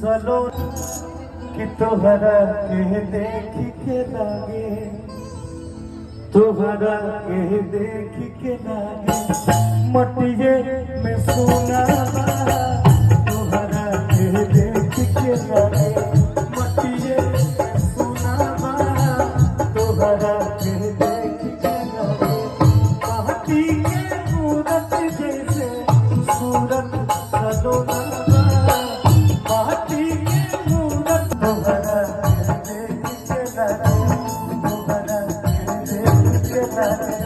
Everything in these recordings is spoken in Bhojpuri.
सलो कि तोहरा के देख के लागे, तोहरा के देख के लागे मटिए में सोना, तोहरा के देख के लागे मटिए में सोना, तोहरा के देख के लागे माटी के मूरत जैसे सूरत सलोना, माटी के मूरत तोहरा के देख के लागे, तोहरा के देख के लागे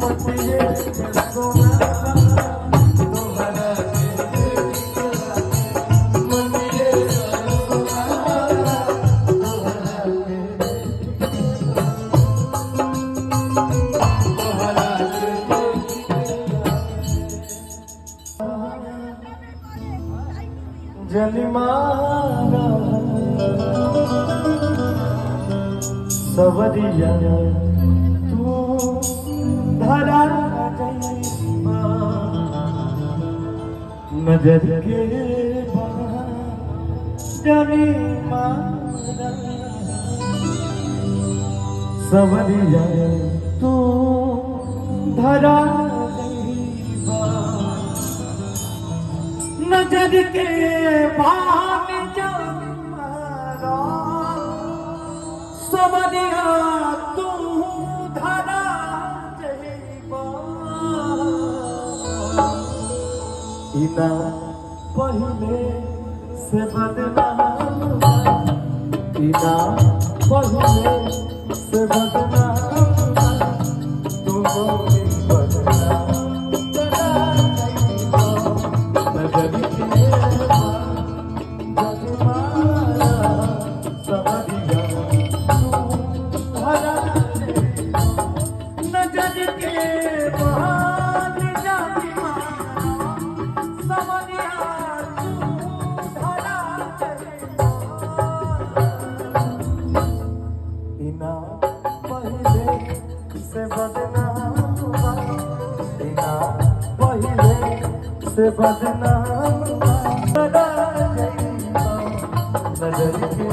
मटिए में सोना, तोहरा के देख के लागे मटिए में सोना, तोहरा के जलिमाना सवरिया तू धरा जइबा, नजर के जलिमाना सवरिया तू धरा नजर के भाग जमारा सवरिया तू धरा जइबा, इना पहिले से बदनाम, इना पहिले से बदनाम तू बोली बदनाम से बदनाम नजर के